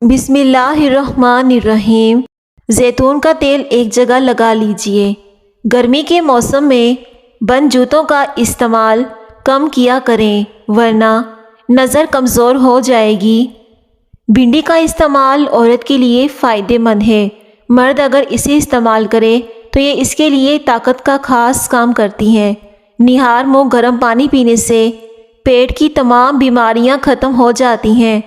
بسم اللہ الرحمن الرحیم۔ زیتون کا تیل ایک جگہ لگا لیجئے۔ گرمی کے موسم میں بند جوتوں کا استعمال کم کیا کریں ورنہ نظر کمزور ہو جائے گی۔ بھنڈی کا استعمال عورت کے لیے فائدہ مند ہے۔ مرد اگر اسے استعمال کرے تو یہ اس کے لیے طاقت کا خاص کام کرتی ہیں۔ نہار منہ گرم پانی پینے سے پیٹ کی تمام بیماریاں ختم ہو جاتی ہیں۔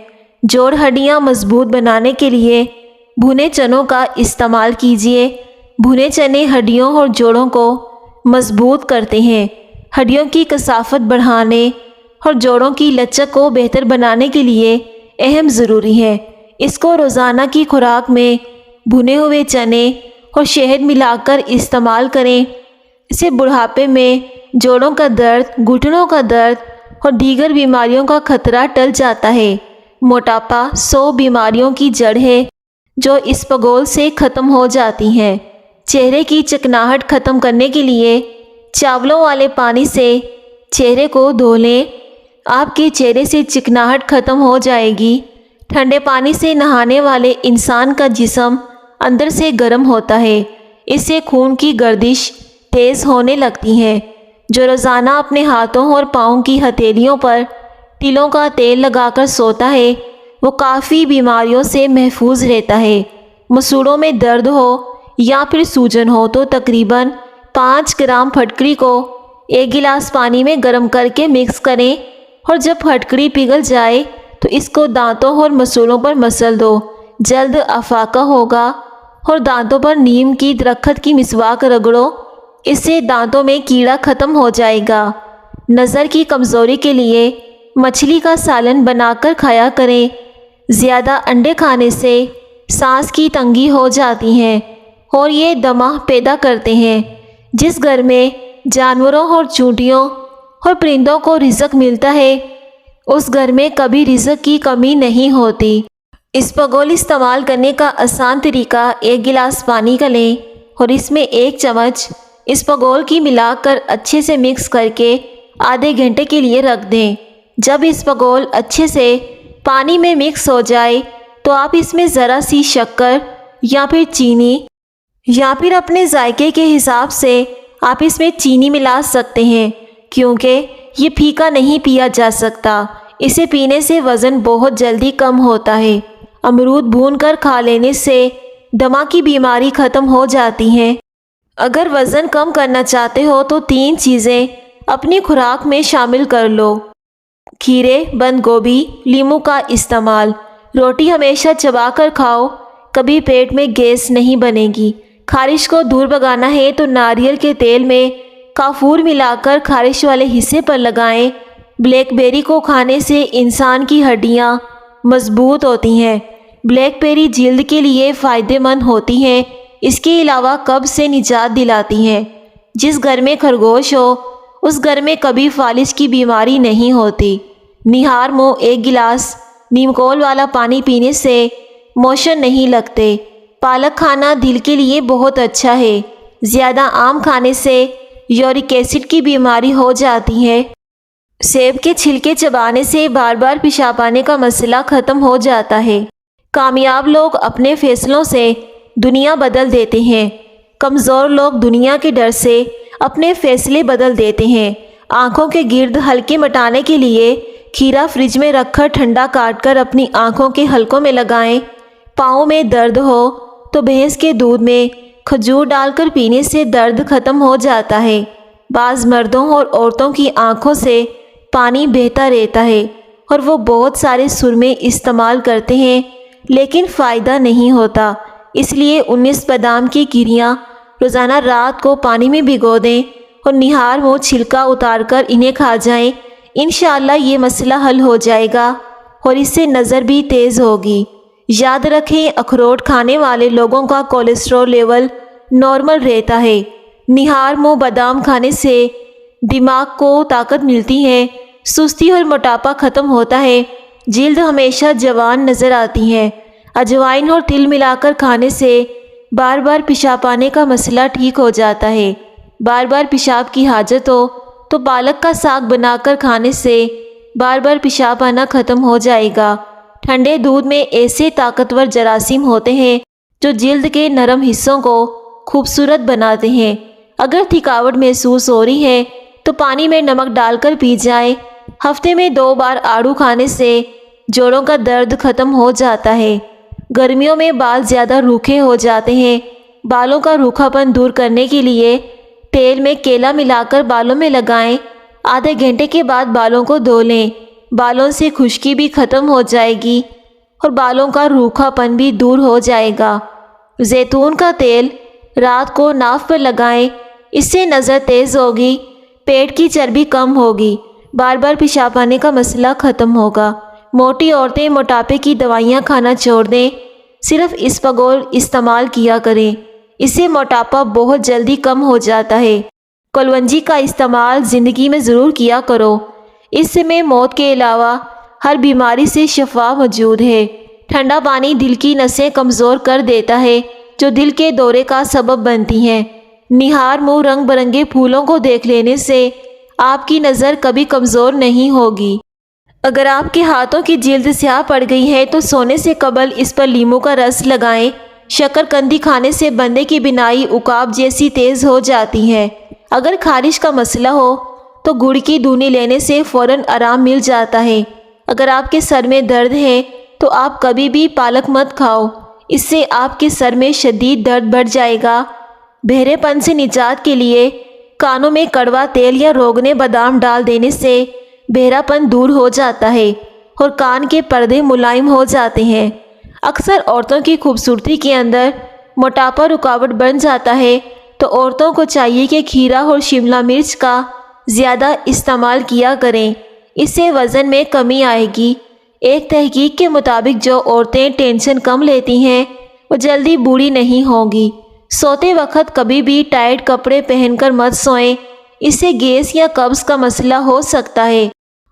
جوڑ ہڈیاں مضبوط بنانے کے لیے بھنے چنوں کا استعمال کیجیے۔ بھنے چنے ہڈیوں اور جوڑوں کو مضبوط کرتے ہیں۔ ہڈیوں کی کثافت بڑھانے اور جوڑوں کی لچک کو بہتر بنانے کے لیے اہم ضروری ہے۔ اس کو روزانہ کی خوراک میں بھنے ہوئے چنے اور شہد ملا کر استعمال کریں۔ اسے بڑھاپے میں جوڑوں کا درد، گھٹنوں کا درد اور دیگر بیماریوں کا خطرہ ٹل جاتا ہے۔ موٹاپا 100 بیماریوں کی جڑ ہے جو اسپغول سے ختم ہو جاتی ہیں۔ چہرے کی چکناہٹ ختم کرنے کے لیے چاولوں والے پانی سے چہرے کو دھو لیں۔ آپ کے چہرے سے چکناہٹ ختم ہو جائے گی۔ ٹھنڈے پانی سے نہانے والے انسان کا جسم اندر سے گرم ہوتا ہے۔ اس سے خون کی گردش تیز ہونے لگتی ہے۔ جو روزانہ اپنے ہاتھوں اور پاؤں کی ہتھیلیوں پر تلوں کا تیل لگا کر سوتا ہے وہ کافی بیماریوں سے محفوظ رہتا ہے۔ مسوڑوں میں درد ہو یا پھر سوجن ہو تو تقریباً 5 گرام پھٹکری کو 1 گلاس پانی میں گرم کر کے مکس کریں اور جب پھٹکری پگھل جائے تو اس کو دانتوں اور مسوڑوں پر مسل دو۔ جلد افاقہ ہوگا۔ اور دانتوں پر نیم کی درخت کی مسواک رگڑو۔ اس سے دانتوں میں کیڑا ختم ہو جائے گا۔ نظر کی کمزوری کے لیے مچھلی کا سالن بنا کر کھایا کریں۔ زیادہ انڈے کھانے سے سانس کی تنگی ہو جاتی ہے اور یہ دمہ پیدا کرتے ہیں۔ جس گھر میں جانوروں اور چونٹیوں اور پرندوں کو رزق ملتا ہے اس گھر میں کبھی رزق کی کمی نہیں ہوتی۔ اسپغول استعمال کرنے کا آسان طریقہ 1 گلاس پانی کا لیں اور اس میں 1 چمچ اسپغول کی ملا کر اچھے سے مکس کر کے آدھے گھنٹے کے لیے رکھ دیں۔ جب اسپغول اچھے سے پانی میں مکس ہو جائے تو آپ اس میں ذرا سی شکر یا پھر چینی یا پھر اپنے ذائقے کے حساب سے آپ اس میں چینی ملا سکتے ہیں کیونکہ یہ پھیکا نہیں پیا جا سکتا۔ اسے پینے سے وزن بہت جلدی کم ہوتا ہے۔ امرود بھون کر کھا لینے سے دمہ کی بیماری ختم ہو جاتی ہے۔ اگر وزن کم کرنا چاہتے ہو تو 3 چیزیں اپنی خوراک میں شامل کر لو۔ کھیرے، بند گوبھی، لیموں کا استعمال۔ روٹی ہمیشہ چبا کر کھاؤ، کبھی پیٹ میں گیس نہیں بنے گی۔ خارش کو دور بھگانا ہے تو ناریل کے تیل میں کافور ملا کر خارش والے حصے پر لگائیں۔ بلیک بیری کو کھانے سے انسان کی ہڈیاں مضبوط ہوتی ہیں۔ بلیک بیری جلد کے لیے فائدہ مند ہوتی ہیں۔ اس کے علاوہ قبض سے نجات دلاتی ہیں۔ جس گھر میں خرگوش ہو اس گھر میں کبھی فالج کی بیماری نہیں ہوتی۔ نہار منہ 1 گلاس نیم کول والا پانی پینے سے موشن نہیں لگتے۔ پالک کھانا دل کے لیے بہت اچھا ہے۔ زیادہ آم کھانے سے یورک ایسڈ کی بیماری ہو جاتی ہے۔ سیب کے چھلکے چبانے سے بار بار پیشاب آنے کا مسئلہ ختم ہو جاتا ہے۔ کامیاب لوگ اپنے فیصلوں سے دنیا بدل دیتے ہیں۔ کمزور لوگ دنیا کے ڈر سے اپنے فیصلے بدل دیتے ہیں۔ آنکھوں کے گرد حلقے مٹانے کے لیے کھیرا فریج میں رکھ کر ٹھنڈا کاٹ کر اپنی آنکھوں کے حلقوں میں لگائیں۔ پاؤں میں درد ہو تو بھینس کے دودھ میں کھجور ڈال کر پینے سے درد ختم ہو جاتا ہے۔ بعض مردوں اور عورتوں کی آنکھوں سے پانی بہتا رہتا ہے اور وہ بہت سارے سرمے استعمال کرتے ہیں لیکن فائدہ نہیں ہوتا۔ اس لیے 19 بادام کی گریاں روزانہ رات کو پانی میں بھگو دیں اور نہار منہ چھلکا اتار کر انہیں کھا جائیں۔ انشاءاللہ یہ مسئلہ حل ہو جائے گا اور اس سے نظر بھی تیز ہوگی۔ یاد رکھیں اخروٹ کھانے والے لوگوں کا کولیسٹرول لیول نارمل رہتا ہے۔ نہار منہ بادام کھانے سے دماغ کو طاقت ملتی ہے، سستی اور موٹاپا ختم ہوتا ہے، جلد ہمیشہ جوان نظر آتی ہے۔ اجوائن اور تل ملا کر کھانے سے بار بار پیشاب آنے کا مسئلہ ٹھیک ہو جاتا ہے۔ بار بار پیشاب کی حاجت ہو تو پالک کا ساگ بنا کر کھانے سے بار بار پیشاب آنا ختم ہو جائے گا۔ ٹھنڈے دودھ میں ایسے طاقتور جراثیم ہوتے ہیں جو جلد کے نرم حصوں کو خوبصورت بناتے ہیں۔ اگر تھکاوٹ محسوس ہو رہی ہے تو پانی میں نمک ڈال کر پی جائیں۔ ہفتے میں 2 بار آڑو کھانے سے جوڑوں کا درد ختم ہو جاتا ہے۔ گرمیوں میں بال زیادہ روکھے ہو جاتے ہیں۔ بالوں کا روکھا پن دور کرنے کے لیے تیل میں کیلا ملا کر بالوں میں لگائیں۔ آدھے گھنٹے کے بعد بالوں کو دھو لیں۔ بالوں سے خشکی بھی ختم ہو جائے گی اور بالوں کا روکھا پن بھی دور ہو جائے گا۔ زیتون کا تیل رات کو ناف پر لگائیں، اس سے نظر تیز ہوگی، پیٹ کی چربی کم ہوگی، بار بار پیشاب آنے کا مسئلہ ختم ہوگا۔ موٹی عورتیں موٹاپے کی دوائیاں کھانا چھوڑ دیں، صرف اسپغول استعمال کیا کریں، اس سے موٹاپا بہت جلدی کم ہو جاتا ہے۔ کلونجی کا استعمال زندگی میں ضرور کیا کرو، اس میں موت کے علاوہ ہر بیماری سے شفا موجود ہے۔ ٹھنڈا پانی دل کی نسیں کمزور کر دیتا ہے جو دل کے دورے کا سبب بنتی ہیں۔ نہار منہ رنگ برنگے پھولوں کو دیکھ لینے سے آپ کی نظر کبھی کمزور نہیں ہوگی۔ اگر آپ کے ہاتھوں کی جلد سیاہ پڑ گئی ہے تو سونے سے قبل اس پر لیموں کا رس لگائیں۔ شکر قندی کھانے سے بندے کی بینائی عقاب جیسی تیز ہو جاتی ہے۔ اگر خارش کا مسئلہ ہو تو گڑ کی دھونی لینے سے فوراً آرام مل جاتا ہے۔ اگر آپ کے سر میں درد ہے تو آپ کبھی بھی پالک مت کھاؤ، اس سے آپ کے سر میں شدید درد بڑھ جائے گا۔ بہرے پن سے نجات کے لیے کانوں میں کڑوا تیل یا روغن بادام ڈال دینے سے بہرا پن دور ہو جاتا ہے اور کان کے پردے ملائم ہو جاتے ہیں۔ اکثر عورتوں کی خوبصورتی کے اندر موٹاپا رکاوٹ بن جاتا ہے، تو عورتوں کو چاہیے کہ کھیرا اور شملہ مرچ کا زیادہ استعمال کیا کریں، اس سے وزن میں کمی آئے گی۔ ایک تحقیق کے مطابق جو عورتیں ٹینشن کم لیتی ہیں وہ جلدی بوڑھی نہیں ہوں گی۔ سوتے وقت کبھی بھی ٹائٹ کپڑے پہن کر مت سوئیں، اس سے گیس یا قبض کا مسئلہ ہو سکتا ہے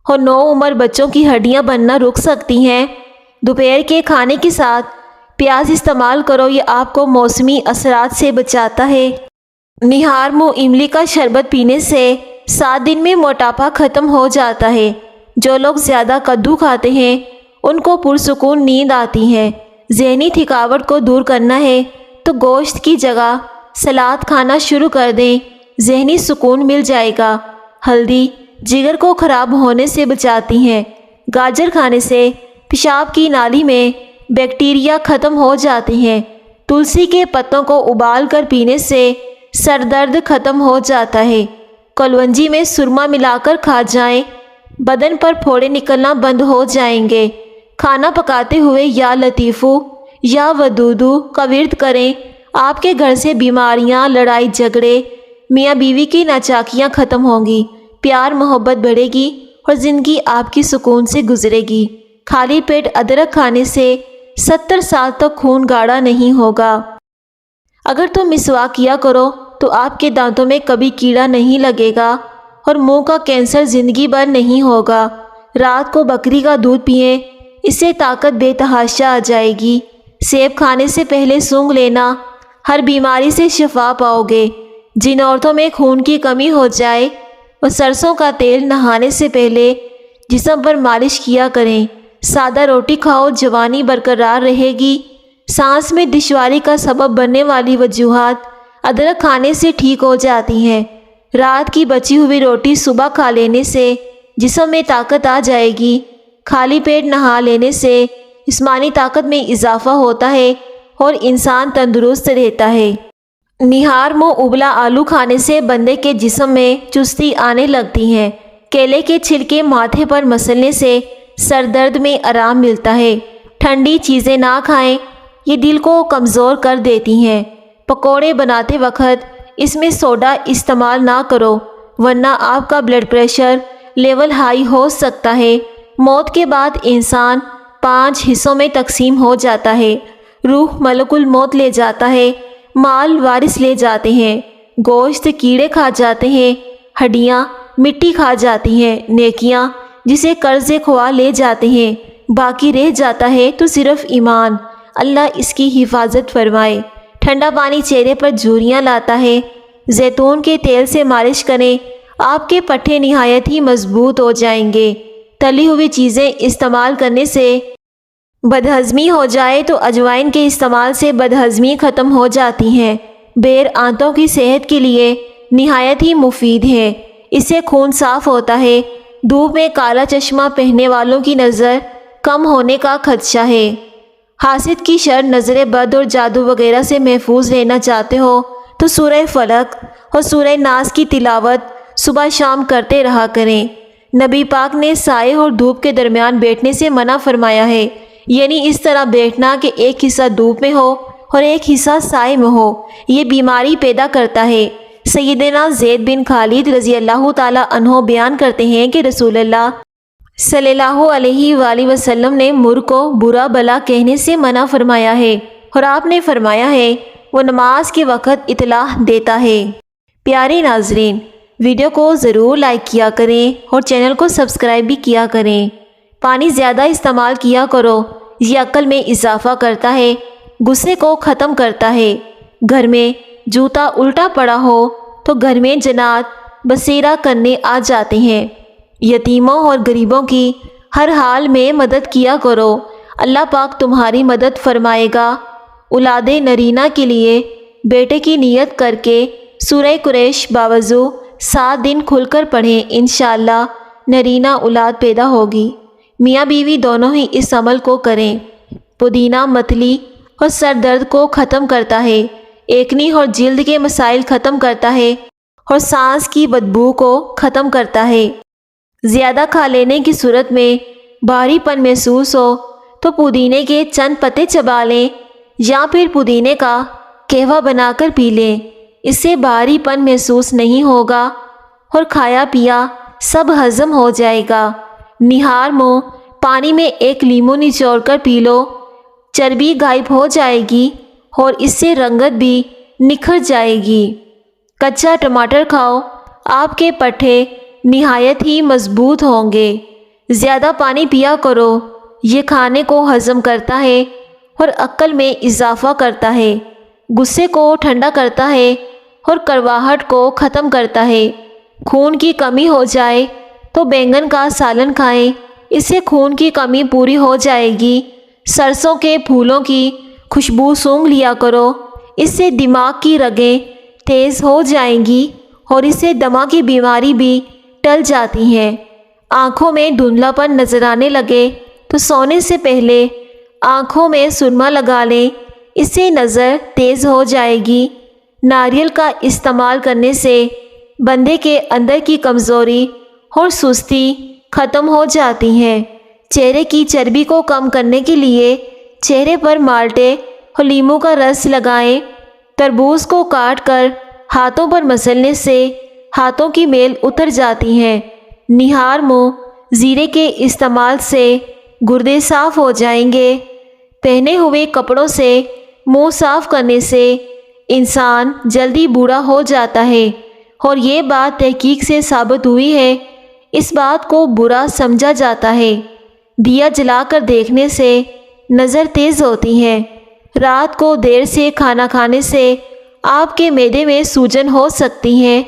اور نو عمر بچوں کی ہڈیاں بننا رک سکتی ہیں۔ دوپہر کے کھانے کے ساتھ پیاز استعمال کرو، یہ آپ کو موسمی اثرات سے بچاتا ہے۔ نہار منہ املی کا شربت پینے سے 7 دن میں موٹاپا ختم ہو جاتا ہے۔ جو لوگ زیادہ کدو کھاتے ہیں ان کو پرسکون نیند آتی ہے۔ ذہنی تھکاوٹ کو دور کرنا ہے تو گوشت کی جگہ سلاد کھانا شروع کر دیں، ذہنی سکون مل جائے گا۔ ہلدی جگر کو خراب ہونے سے بچاتی ہیں۔ گاجر کھانے سے پیشاب کی نالی میں بیکٹیریا ختم ہو جاتے ہیں۔ تلسی کے پتوں کو ابال کر پینے سے سر درد ختم ہو جاتا ہے۔ کلونجی میں سرما ملا کر کھا جائیں، بدن پر پھوڑے نکلنا بند ہو جائیں گے۔ کھانا پکاتے ہوئے یا لطیفو یا ودودو کا ورد کریں، آپ کے گھر سے بیماریاں، لڑائی جھگڑے، میاں بیوی کی ناچاکیاں ختم ہوں گی، پیار محبت بڑھے گی اور زندگی آپ کی سکون سے گزرے گی۔ خالی پیٹ ادرک کھانے سے 70 سال تک خون گاڑھا نہیں ہوگا۔ اگر تم مسواک کیا کرو تو آپ کے دانتوں میں کبھی کیڑا نہیں لگے گا اور منہ کا کینسر زندگی بھر نہیں ہوگا۔ رات کو بکری کا دودھ پئیں، اس سے طاقت بے تحاشا آ جائے گی۔ سیب کھانے سے پہلے سونگھ لینا، ہر بیماری سے شفا پاؤ گے۔ جن عورتوں میں خون کی کمی ہو جائے وہ سرسوں کا تیل نہانے سے پہلے جسم پر مالش کیا کریں۔ سادہ روٹی کھاؤ، جوانی برقرار رہے گی۔ سانس میں دشواری کا سبب بننے والی وجوہات ادرک کھانے سے ٹھیک ہو جاتی ہیں۔ رات کی بچی ہوئی روٹی صبح کھا لینے سے جسم میں طاقت آ جائے گی۔ خالی پیٹ نہا لینے سے جسمانی طاقت میں اضافہ ہوتا ہے اور انسان تندرست رہتا ہے۔ نہار منہ ابلا آلو کھانے سے بندے کے جسم میں چستی آنے لگتی ہے۔ کیلے کے چھلکے ماتھے پر مسلنے سے سر درد میں آرام ملتا ہے۔ ٹھنڈی چیزیں نہ کھائیں، یہ دل کو کمزور کر دیتی ہیں۔ پکوڑے بناتے وقت اس میں سوڈا استعمال نہ کرو ورنہ آپ کا بلڈ پریشر لیول ہائی ہو سکتا ہے۔ موت کے بعد انسان 5 حصوں میں تقسیم ہو جاتا ہے۔ روح ملک الموت لے جاتا ہے، مال وارث لے جاتے ہیں، گوشت کیڑے کھا جاتے ہیں، ہڈیاں مٹی کھا جاتی ہیں، نیکیاں جسے قرض خواہ لے جاتے ہیں، باقی رہ جاتا ہے تو صرف ایمان۔ اللہ اس کی حفاظت فرمائے۔ ٹھنڈا پانی چہرے پر جھریاں لاتا ہے۔ زیتون کے تیل سے مالش کریں، آپ کے پٹھے نہایت ہی مضبوط ہو جائیں گے۔ تلی ہوئی چیزیں استعمال کرنے سے بدہضمی ہو جائے تو اجوائن کے استعمال سے بدہضمی ختم ہو جاتی ہے۔ بیر آنتوں کی صحت کے لیے نہایت ہی مفید ہے، اس سے خون صاف ہوتا ہے۔ دھوپ میں کالا چشمہ پہننے والوں کی نظر کم ہونے کا خدشہ ہے۔ حاسد کی شر، نظر بد اور جادو وغیرہ سے محفوظ رہنا چاہتے ہو تو سورہ فلق اور سورہ ناس کی تلاوت صبح شام کرتے رہا کریں۔ نبی پاک نے سائے اور دھوپ کے درمیان بیٹھنے سے منع فرمایا ہے، یعنی اس طرح بیٹھنا کہ ایک حصہ دھوپ میں ہو اور ایک حصہ سائے میں ہو، یہ بیماری پیدا کرتا ہے۔ سیدنا زید بن خالد رضی اللہ تعالیٰ عنہ بیان کرتے ہیں کہ رسول اللہ صلی اللہ علیہ وآلہ وسلم نے مر کو برا بلا کہنے سے منع فرمایا ہے، اور آپ نے فرمایا ہے وہ نماز کے وقت اطلاع دیتا ہے۔ پیارے ناظرین، ویڈیو کو ضرور لائک کیا کریں اور چینل کو سبسکرائب بھی کیا کریں۔ پانی زیادہ استعمال کیا کرو، یہ عقل میں اضافہ کرتا ہے، غصے کو ختم کرتا ہے۔ گھر میں جوتا الٹا پڑا ہو تو گھر میں جنات بسیرا کرنے آ جاتے ہیں۔ یتیموں اور غریبوں کی ہر حال میں مدد کیا کرو، اللہ پاک تمہاری مدد فرمائے گا۔ اولاد نرینہ کے لیے بیٹے کی نیت کر کے سورہ قریش باوضو 7 دن کھل کر پڑھیں، انشاءاللہ نرینہ اولاد پیدا ہوگی۔ میاں بیوی دونوں ہی اس عمل کو کریں۔ پودینہ متلی اور سر درد کو ختم کرتا ہے، ایکنی اور جلد کے مسائل ختم کرتا ہے، اور سانس کی بدبو کو ختم کرتا ہے۔ زیادہ کھا لینے کی صورت میں بھاری پن محسوس ہو تو پودینے کے چند پتے چبا لیں یا پھر پودینے کا قہوہ بنا کر پی لیں، اس سے بھاری پن محسوس نہیں ہوگا اور کھایا پیا سب ہضم ہو جائے گا۔ نہار منہ پانی میں 1 لیمو نچوڑ کر پی لو، چربی غائب ہو جائے گی اور اس سے رنگت بھی نکھر جائے گی۔ کچا ٹماٹر کھاؤ، آپ کے پٹھے نہایت ہی مضبوط ہوں گے۔ زیادہ پانی پیا کرو، یہ کھانے کو ہضم کرتا ہے اور عقل میں اضافہ کرتا ہے، غصے کو ٹھنڈا کرتا ہے اور کڑواہٹ کو ختم کرتا ہے۔ خون کی کمی ہو جائے تو بینگن کا سالن کھائیں، اس سے خون کی کمی پوری ہو جائے گی۔ سرسوں کے پھولوں کی خوشبو سونگھ لیا کرو، اس سے دماغ کی رگیں تیز ہو جائیں گی اور اس سے دمہ کی بیماری بھی ٹل جاتی ہے۔ آنکھوں میں دھندلا پن نظر آنے لگے تو سونے سے پہلے آنکھوں میں سرما لگا لیں، اس سے نظر تیز ہو جائے گی۔ ناریل کا استعمال کرنے سے بندے کے اندر کی کمزوری اور سستی ختم ہو جاتی ہے۔ چہرے کی چربی کو کم کرنے کے لیے چہرے پر مالٹے اور لیموں کا رس لگائیں۔ تربوز کو کاٹ کر ہاتھوں پر مسلنے سے ہاتھوں کی میل اتر جاتی ہے۔ نہار منہ زیرے کے استعمال سے گردے صاف ہو جائیں گے۔ پہنے ہوئے کپڑوں سے منہ صاف کرنے سے انسان جلدی بوڑھا ہو جاتا ہے، اور یہ بات تحقیق سے ثابت ہوئی ہے۔ اس بات کو برا سمجھا جاتا ہے۔ دیا جلا کر دیکھنے سے نظر تیز ہوتی ہے۔ رات کو دیر سے کھانا کھانے سے آپ کے معدے میں سوجن ہو سکتی ہے۔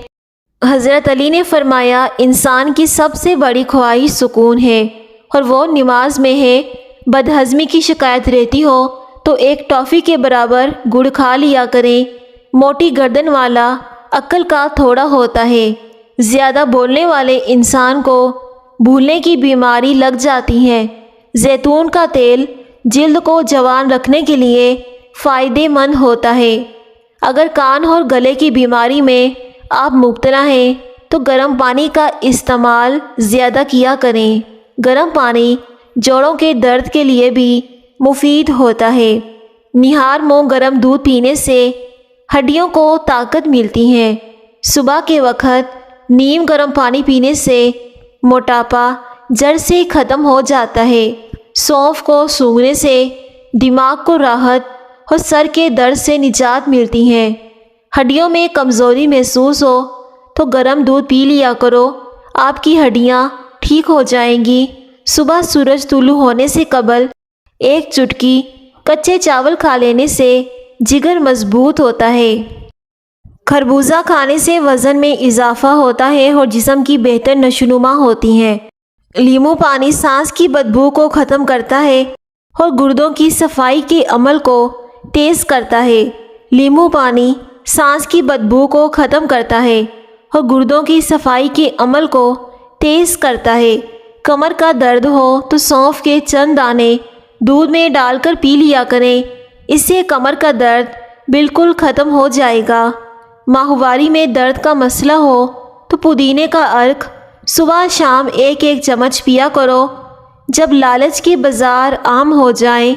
حضرت علی نے فرمایا، انسان کی سب سے بڑی خواہش سکون ہے اور وہ نماز میں ہے۔ بدہضمی کی شکایت رہتی ہو تو ایک ٹافی کے برابر گڑ کھا لیا کریں۔ موٹی گردن والا عقل کا تھوڑا ہوتا ہے۔ زیادہ بولنے والے انسان کو بھولنے کی بیماری لگ جاتی ہے۔ زیتون کا تیل جلد کو جوان رکھنے کے لیے فائدہ مند ہوتا ہے۔ اگر کان اور گلے کی بیماری میں آپ مبتلا ہیں تو گرم پانی کا استعمال زیادہ کیا کریں۔ گرم پانی جوڑوں کے درد کے لیے بھی مفید ہوتا ہے۔ نہار منہ گرم دودھ پینے سے ہڈیوں کو طاقت ملتی ہے۔ صبح کے وقت نیم گرم پانی پینے سے موٹاپا جڑ سے ختم ہو جاتا ہے۔ سونف کو سونگھنے سے دماغ کو راحت اور سر کے درد سے نجات ملتی ہے۔ ہڈیوں میں کمزوری محسوس ہو تو گرم دودھ پی لیا کرو، آپ کی ہڈیاں ٹھیک ہو جائیں گی۔ صبح سورج طلوع ہونے سے قبل 1 چٹکی کچے چاول کھا لینے سے جگر مضبوط ہوتا ہے۔ خربوزہ کھانے سے وزن میں اضافہ ہوتا ہے اور جسم کی بہتر نشوونما ہوتی ہے۔ لیمو پانی سانس کی بدبو کو ختم کرتا ہے اور گردوں کی صفائی کے عمل کو تیز کرتا ہے۔ لیمو پانی سانس کی بدبو کو ختم کرتا ہے اور گردوں کی صفائی کے عمل کو تیز کرتا ہے۔ کمر کا درد ہو تو سونف کے چند دانے دودھ میں ڈال کر پی لیا کریں، اس سے کمر کا درد بالکل ختم ہو جائے گا۔ ماہواری میں درد کا مسئلہ ہو تو پودینے کا عرق صبح شام ایک ایک چمچ پیا کرو۔ جب لالچ کے بازار عام ہو جائیں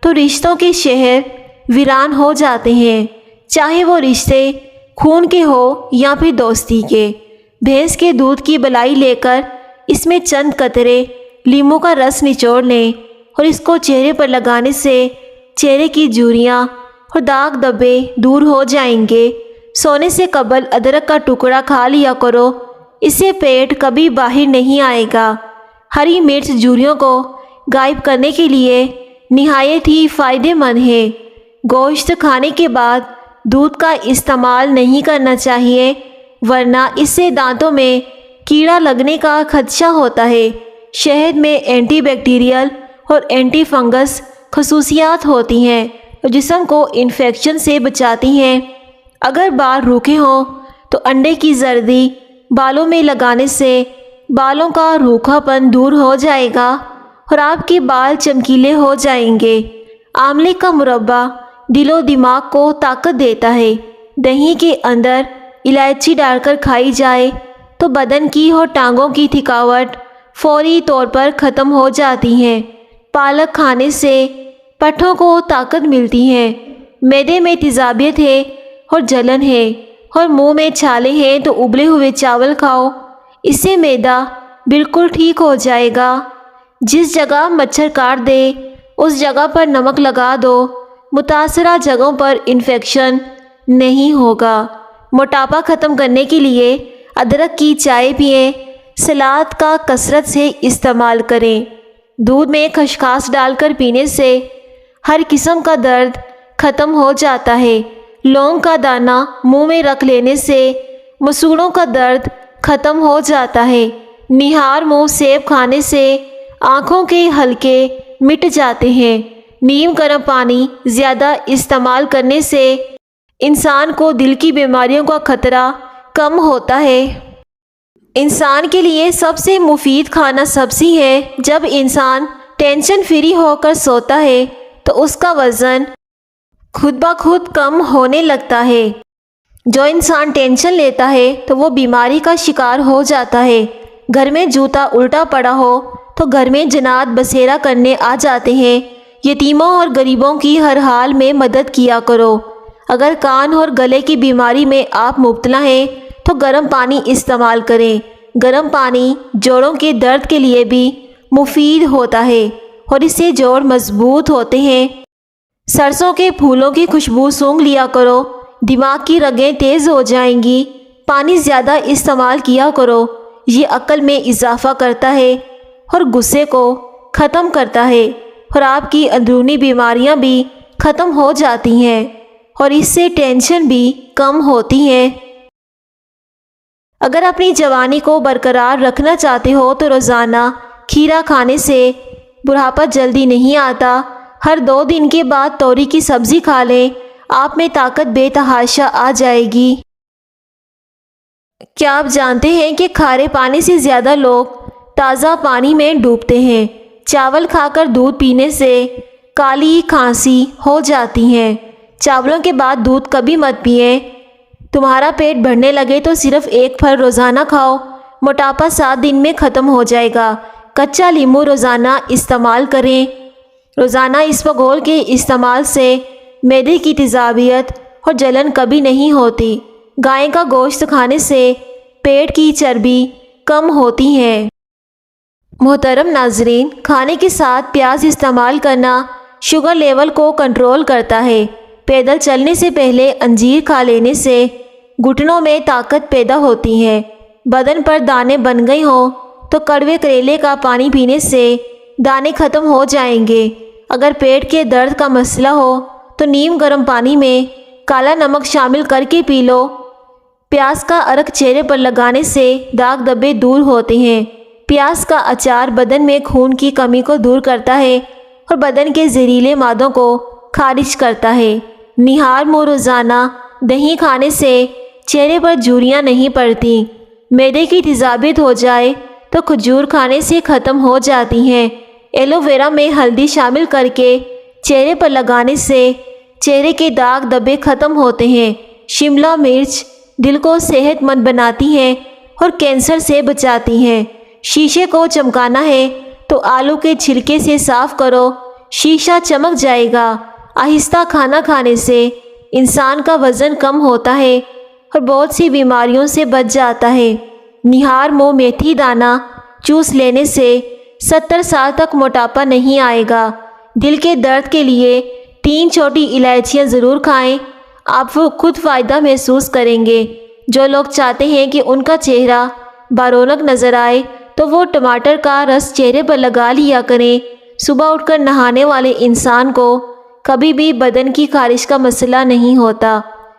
تو رشتوں کے شہر ویران ہو جاتے ہیں، چاہے وہ رشتے خون کے ہو یا پھر دوستی کے۔ بھینس کے دودھ کی بلائی لے کر اس میں چند قطرے لیموں کا رس نچوڑ لیں اور اس کو چہرے پر لگانے سے چہرے کی جھریاں اور داغ دھبے دور ہو جائیں گے۔ سونے سے قبل ادرک کا ٹکڑا کھا لیا کرو، اس سے پیٹ کبھی باہر نہیں آئے گا۔ ہری مرچ جھریوں کو غائب کرنے کے لیے نہایت ہی فائدہ مند ہے۔ گوشت کھانے کے بعد دودھ کا استعمال نہیں کرنا چاہیے، ورنہ اس سے دانتوں میں کیڑا لگنے کا خدشہ ہوتا ہے۔ شہد میں اینٹی بیکٹیریل اور اینٹی فنگس خصوصیات ہوتی ہیں اور جسم کو انفیکشن سے بچاتی ہیں۔ اگر بال روکھے ہوں تو انڈے کی زردی بالوں میں لگانے سے بالوں کا روکھا پن دور ہو جائے گا اور آپ کے بال چمکیلے ہو جائیں گے۔ آملے کا مربع دل و دماغ کو طاقت دیتا ہے۔ دہی کے اندر الائچی ڈال کر کھائی جائے تو بدن کی اور ٹانگوں کی تھکاوٹ فوری طور پر ختم ہو جاتی ہے۔ پالک کھانے سے پٹھوں کو طاقت ملتی ہے۔ معدے میں تیزابیت ہے اور جلن ہے اور منہ میں چھالے ہیں تو ابلے ہوئے چاول کھاؤ، اس سے معدہ بالکل ٹھیک ہو جائے گا۔ جس جگہ مچھر کاٹ دے اس جگہ پر نمک لگا دو، متاثرہ جگہوں پر انفیکشن نہیں ہوگا۔ موٹاپا ختم کرنے کے لیے ادرک کی چائے پئیں، سلاد کا کثرت سے استعمال کریں۔ دودھ میں خسخاس ڈال کر پینے سے ہر قسم کا درد ختم ہو جاتا ہے۔ لونگ کا دانہ منہ میں رکھ لینے سے مسوڑوں کا درد ختم ہو جاتا ہے۔ نہار منہ سیب کھانے سے آنکھوں کے حلقے مٹ جاتے ہیں۔ نیم گرم پانی زیادہ استعمال کرنے سے انسان کو دل کی بیماریوں کا خطرہ کم ہوتا ہے۔ انسان کے لیے سب سے مفید کھانا سبزی ہے۔ جب انسان ٹینشن فری ہو کر سوتا ہے تو اس کا وزن خود بخود کم ہونے لگتا ہے۔ جو انسان ٹینشن لیتا ہے تو وہ بیماری کا شکار ہو جاتا ہے۔ گھر میں جوتا الٹا پڑا ہو تو گھر میں جنات بسیرا کرنے آ جاتے ہیں۔ یتیموں اور غریبوں کی ہر حال میں مدد کیا کرو۔ اگر کان اور گلے کی بیماری میں آپ مبتلا ہیں تو گرم پانی استعمال کریں۔ گرم پانی جوڑوں کے درد کے لیے بھی مفید ہوتا ہے اور اس سے جوڑ مضبوط ہوتے ہیں۔ سرسوں کے پھولوں کی خوشبو سونگھ لیا کرو، دماغ کی رگیں تیز ہو جائیں گی۔ پانی زیادہ استعمال کیا کرو، یہ عقل میں اضافہ کرتا ہے اور غصے کو ختم کرتا ہے اور آپ کی اندرونی بیماریاں بھی ختم ہو جاتی ہیں اور اس سے ٹینشن بھی کم ہوتی ہے۔ اگر اپنی جوانی کو برقرار رکھنا چاہتے ہو تو روزانہ کھیرا کھانے سے بڑھاپا جلدی نہیں آتا۔ ہر 2 دن کے بعد توری کی سبزی کھا لیں، آپ میں طاقت بے تحاشا آ جائے گی۔ کیا آپ جانتے ہیں کہ کھارے پانی سے زیادہ لوگ تازہ پانی میں ڈوبتے ہیں؟ چاول کھا کر دودھ پینے سے کالی کھانسی ہو جاتی ہے۔ چاولوں کے بعد دودھ کبھی مت پئیں۔ تمہارا پیٹ بھرنے لگے تو صرف 1 پھل روزانہ کھاؤ، موٹاپا 7 دن میں ختم ہو جائے گا۔ کچا لیمو روزانہ استعمال کریں۔ روزانہ اسپغول کے استعمال سے معدے کی تیزابیت اور جلن کبھی نہیں ہوتی۔ گائے کا گوشت کھانے سے پیٹ کی چربی کم ہوتی ہے۔ محترم ناظرین، کھانے کے ساتھ پیاز استعمال کرنا شوگر لیول کو کنٹرول کرتا ہے۔ پیدل چلنے سے پہلے انجیر کھا لینے سے گھٹنوں میں طاقت پیدا ہوتی ہے۔ بدن پر دانے بن گئے ہوں تو کڑوے کریلے کا پانی پینے سے دانے ختم ہو جائیں گے۔ اگر پیٹ کے درد کا مسئلہ ہو تو نیم گرم پانی میں کالا نمک شامل کر کے پی لو۔ پیاز کا عرق چہرے پر لگانے سے داغ دھبے دور ہوتے ہیں۔ پیاز کا اچار بدن میں خون کی کمی کو دور کرتا ہے اور بدن کے زہریلے مادوں کو خارج کرتا ہے۔ نہار منہ روزانہ دہی کھانے سے چہرے پر جھریاں نہیں پڑتی۔ معدے کی تیزابیت ہو جائے تو کھجور کھانے سے ختم ہو جاتی ہیں۔ ایلو ویرا میں ہلدی شامل کر کے چہرے پر لگانے سے چہرے کے داغ دبے ختم ہوتے ہیں۔ شملہ مرچ دل کو صحت مند بناتی ہیں اور کینسر سے بچاتی ہیں۔ شیشے کو چمکانا ہے تو آلو کے چھلکے سے صاف کرو، شیشہ چمک جائے گا۔ آہستہ کھانا کھانے سے انسان کا وزن کم ہوتا ہے اور بہت سی بیماریوں سے بچ جاتا ہے۔ نہار منہ میتھی دانہ چوس لینے سے 70 سال تک موٹاپا نہیں آئے گا۔ دل کے درد کے لیے 3 چھوٹی الائچیاں ضرور کھائیں، آپ خود فائدہ محسوس کریں گے۔ جو لوگ چاہتے ہیں کہ ان کا چہرہ برونق نظر آئے تو وہ ٹماٹر کا رس چہرے پر لگا لیا کریں۔ صبح اٹھ کر نہانے والے انسان کو کبھی بھی بدن کی خارش کا مسئلہ نہیں ہوتا۔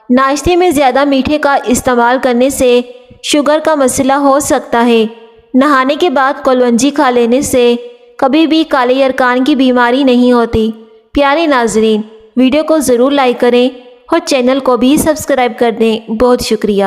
ناشتے میں زیادہ میٹھے کا استعمال کرنے سے شوگر کا مسئلہ ہو سکتا ہے۔ نہانے کے بعد کلونجی کھا لینے سے کبھی بھی کالے یرقان کی بیماری نہیں ہوتی۔ پیارے ناظرین، ویڈیو کو ضرور لائک کریں اور چینل کو بھی سبسکرائب کر دیں۔ بہت شکریہ۔